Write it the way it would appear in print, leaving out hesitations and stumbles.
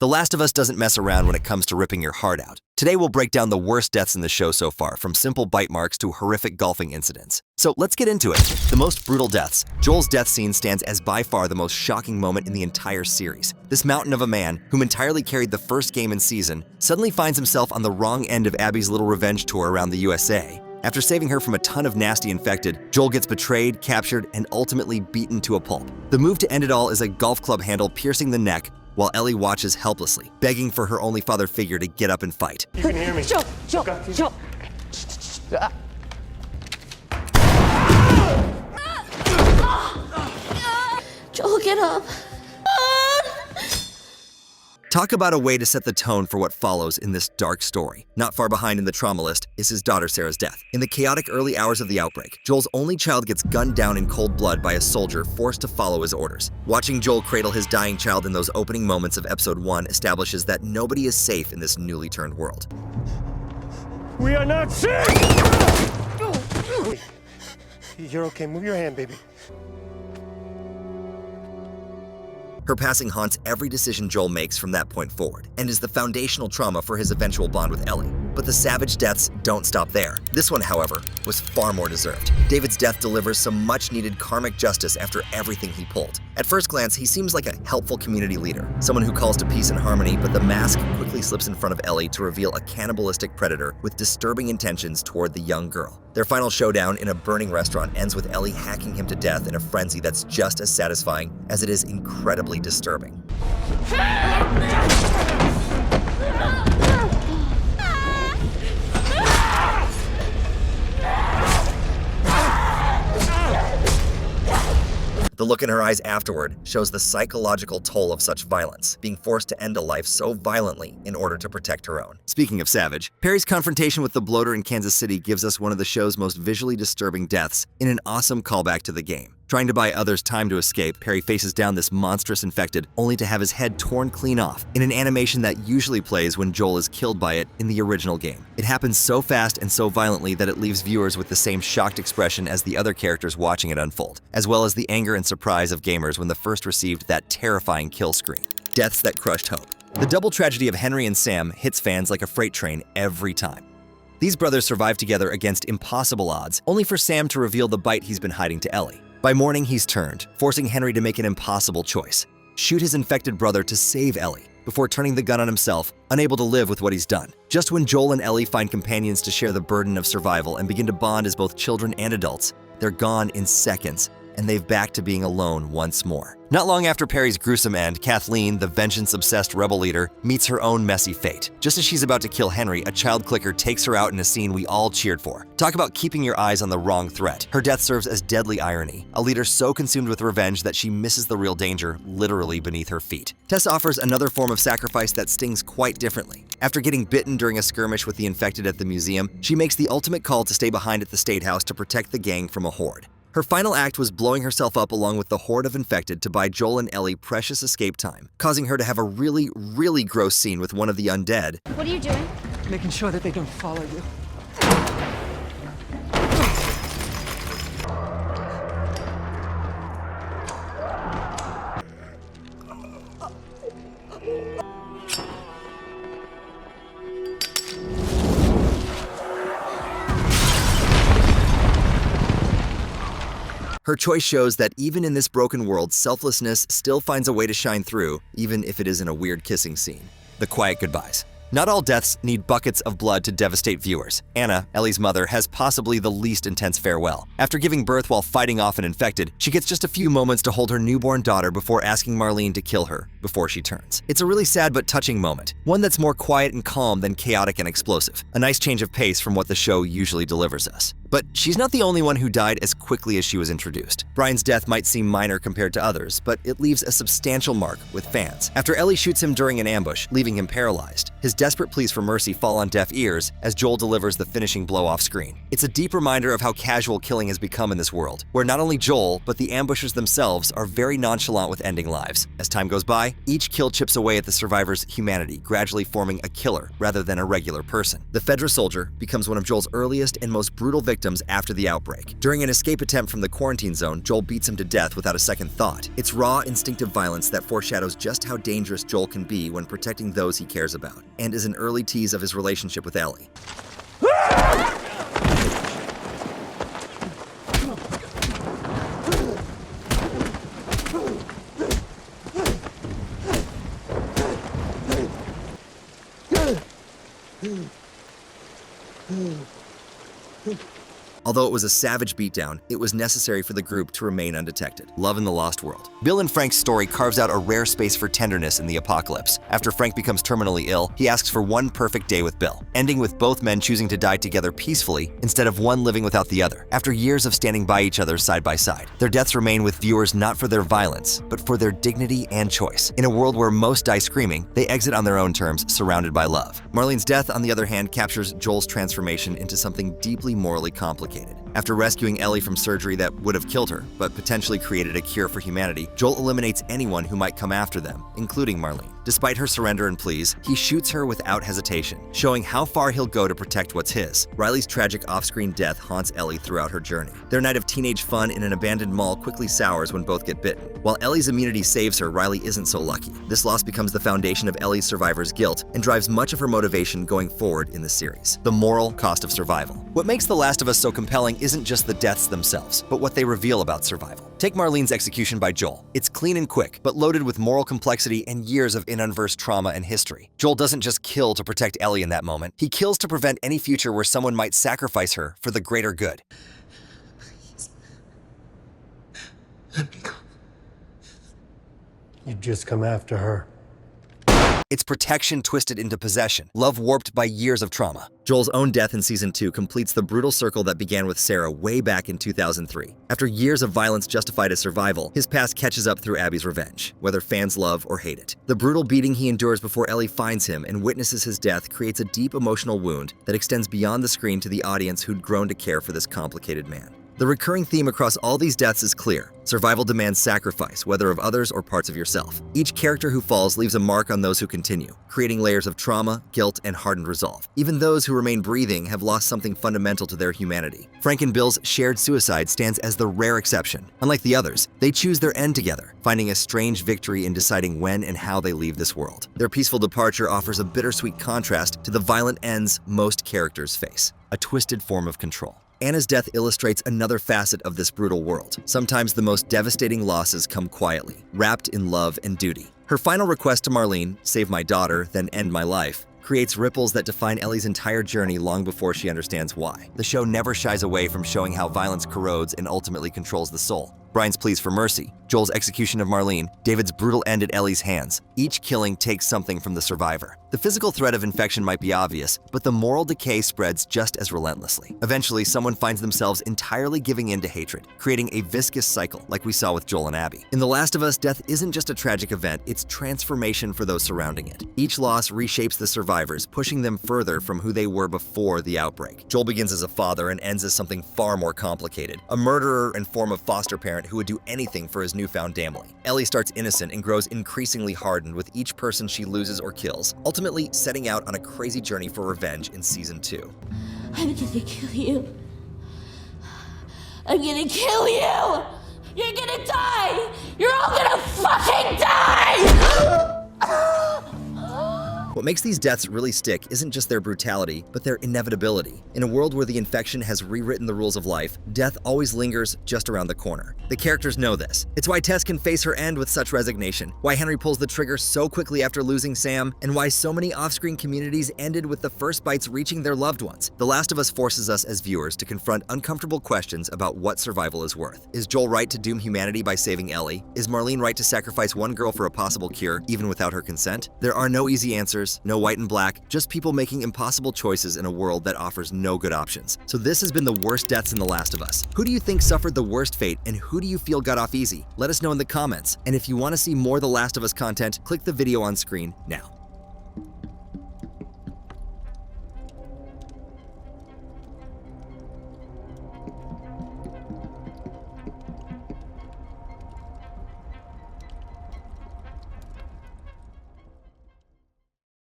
The Last of Us doesn't mess around when it comes to ripping your heart out. Today we'll break down the worst deaths in the show so far, from simple bite marks to horrific golfing incidents. So let's get into it. The most brutal deaths. Joel's death scene stands as by far the most shocking moment in the entire series. This mountain of a man, whom entirely carried the first game and season, suddenly finds himself on the wrong end of Abby's little revenge tour around the USA. After saving her from a ton of nasty infected, Joel gets betrayed, captured, and ultimately beaten to a pulp. The move to end it all is a golf club handle piercing the neck, while Ellie watches helplessly, begging for her only father figure to get up and fight. You can hear me. Joel. Joel, get up. Talk about a way to set the tone for what follows in this dark story. Not far behind in the trauma list is his daughter Sarah's death. In the chaotic early hours of the outbreak, Joel's only child gets gunned down in cold blood by a soldier forced to follow his orders. Watching Joel cradle his dying child in those opening moments of episode 1 establishes that nobody is safe in this newly turned world. We are not safe! You're okay. Move your hand, baby. Her passing haunts every decision Joel makes from that point forward, and is the foundational trauma for his eventual bond with Ellie. But the savage deaths don't stop there. This one, however, was far more deserved. David's death delivers some much-needed karmic justice after everything he pulled. At first glance, he seems like a helpful community leader, someone who calls to peace and harmony, but the mask quickly slips in front of Ellie to reveal a cannibalistic predator with disturbing intentions toward the young girl. Their final showdown in a burning restaurant ends with Ellie hacking him to death in a frenzy that's just as satisfying as it is incredibly disturbing. The look in her eyes afterward shows the psychological toll of such violence, being forced to end a life so violently in order to protect her own. Speaking of savage, Perry's confrontation with the bloater in Kansas City gives us one of the show's most visually disturbing deaths in an awesome callback to the game. Trying to buy others time to escape, Perry faces down this monstrous infected, only to have his head torn clean off in an animation that usually plays when Joel is killed by it in the original game. It happens so fast and so violently that it leaves viewers with the same shocked expression as the other characters watching it unfold, as well as the anger and surprise of gamers when they first received that terrifying kill screen. Deaths that crushed hope. The double tragedy of Henry and Sam hits fans like a freight train every time. These brothers survive together against impossible odds, only for Sam to reveal the bite he's been hiding to Ellie. By morning, he's turned, forcing Henry to make an impossible choice: shoot his infected brother to save Ellie, before turning the gun on himself, unable to live with what he's done. Just when Joel and Ellie find companions to share the burden of survival and begin to bond as both children and adults, they're gone in seconds, and they've back to being alone once more. Not long after Perry's gruesome end, Kathleen, the vengeance-obsessed rebel leader, meets her own messy fate. Just as she's about to kill Henry, a child clicker takes her out in a scene we all cheered for. Talk about keeping your eyes on the wrong threat. Her death serves as deadly irony, a leader so consumed with revenge that she misses the real danger literally beneath her feet. Tess offers another form of sacrifice that stings quite differently. After getting bitten during a skirmish with the infected at the museum, she makes the ultimate call to stay behind at the State House to protect the gang from a horde. Her final act was blowing herself up along with the horde of infected to buy Joel and Ellie precious escape time, causing her to have a really, really gross scene with one of the undead. What are you doing? Making sure that they don't follow you. Her choice shows that even in this broken world, selflessness still finds a way to shine through, even if it is in a weird kissing scene. The quiet goodbyes. Not all deaths need buckets of blood to devastate viewers. Anna, Ellie's mother, has possibly the least intense farewell. After giving birth while fighting off an infected, she gets just a few moments to hold her newborn daughter before asking Marlene to kill her before she turns. It's a really sad but touching moment, one that's more quiet and calm than chaotic and explosive. A nice change of pace from what the show usually delivers us. But she's not the only one who died as quickly as she was introduced. Brian's death might seem minor compared to others, but it leaves a substantial mark with fans. After Ellie shoots him during an ambush, leaving him paralyzed, his desperate pleas for mercy fall on deaf ears as Joel delivers the finishing blow off screen. It's a deep reminder of how casual killing has become in this world, where not only Joel, but the ambushers themselves are very nonchalant with ending lives. As time goes by, each kill chips away at the survivor's humanity, gradually forming a killer rather than a regular person. The Fedra soldier becomes one of Joel's earliest and most brutal victims victims after the outbreak. During an escape attempt from the quarantine zone, Joel beats him to death without a second thought. It's raw, instinctive violence that foreshadows just how dangerous Joel can be when protecting those he cares about, and is an early tease of his relationship with Ellie. Although it was a savage beatdown, it was necessary for the group to remain undetected. Love in the Lost World. Bill and Frank's story carves out a rare space for tenderness in the apocalypse. After Frank becomes terminally ill, he asks for one perfect day with Bill, ending with both men choosing to die together peacefully instead of one living without the other. After years of standing by each other side by side, their deaths remain with viewers not for their violence, but for their dignity and choice. In a world where most die screaming, they exit on their own terms, surrounded by love. Marlene's death, on the other hand, captures Joel's transformation into something deeply morally complicated. After rescuing Ellie from surgery that would have killed her, but potentially created a cure for humanity, Joel eliminates anyone who might come after them, including Marlene. Despite her surrender and pleas, he shoots her without hesitation, showing how far he'll go to protect what's his. Riley's tragic off-screen death haunts Ellie throughout her journey. Their night of teenage fun in an abandoned mall quickly sours when both get bitten. While Ellie's immunity saves her, Riley isn't so lucky. This loss becomes the foundation of Ellie's survivor's guilt and drives much of her motivation going forward in the series. The moral cost of survival. What makes The Last of Us so compelling isn't just the deaths themselves, but what they reveal about survival. Take Marlene's execution by Joel. It's clean and quick, but loaded with moral complexity and years of unversed trauma and history. Joel doesn't just kill to protect Ellie in that moment. He kills to prevent any future where someone might sacrifice her for the greater good. You just come after her. It's protection twisted into possession, love warped by years of trauma. Joel's own death in Season 2 completes the brutal circle that began with Sarah way back in 2003. After years of violence justified as survival, his past catches up through Abby's revenge, whether fans love or hate it. The brutal beating he endures before Ellie finds him and witnesses his death creates a deep emotional wound that extends beyond the screen to the audience who'd grown to care for this complicated man. The recurring theme across all these deaths is clear. Survival demands sacrifice, whether of others or parts of yourself. Each character who falls leaves a mark on those who continue, creating layers of trauma, guilt, and hardened resolve. Even those who remain breathing have lost something fundamental to their humanity. Frank and Bill's shared suicide stands as the rare exception. Unlike the others, they choose their end together, finding a strange victory in deciding when and how they leave this world. Their peaceful departure offers a bittersweet contrast to the violent ends most characters face, a twisted form of control. Anna's death illustrates another facet of this brutal world. Sometimes the most devastating losses come quietly, wrapped in love and duty. Her final request to Marlene, "Save my daughter, then end my life," creates ripples that define Ellie's entire journey long before she understands why. The show never shies away from showing how violence corrodes and ultimately controls the soul. Brian's pleas for mercy, Joel's execution of Marlene, David's brutal end at Ellie's hands. Each killing takes something from the survivor. The physical threat of infection might be obvious, but the moral decay spreads just as relentlessly. Eventually, someone finds themselves entirely giving in to hatred, creating a viscous cycle like we saw with Joel and Abby. In The Last of Us, death isn't just a tragic event, it's transformation for those surrounding it. Each loss reshapes the survivors, pushing them further from who they were before the outbreak. Joel begins as a father and ends as something far more complicated, a murderer and form of foster parent who would do anything for his newfound family. Ellie starts innocent and grows increasingly hardened with each person she loses or kills, ultimately setting out on a crazy journey for revenge in Season 2. I'm gonna kill you. I'm gonna kill you! You're gonna die! You're all gonna fucking die! What makes these deaths really stick isn't just their brutality, but their inevitability. In a world where the infection has rewritten the rules of life, death always lingers just around the corner. The characters know this. It's why Tess can face her end with such resignation, why Henry pulls the trigger so quickly after losing Sam, and why so many off-screen communities ended with the first bites reaching their loved ones. The Last of Us forces us as viewers to confront uncomfortable questions about what survival is worth. Is Joel right to doom humanity by saving Ellie? Is Marlene right to sacrifice one girl for a possible cure, even without her consent? There are no easy answers, no white and black, just people making impossible choices in a world that offers no good options. So this has been the worst deaths in The Last of Us. Who do you think suffered the worst fate, and who do you feel got off easy? Let us know in the comments. And if you want to see more The Last of Us content, click the video on screen now.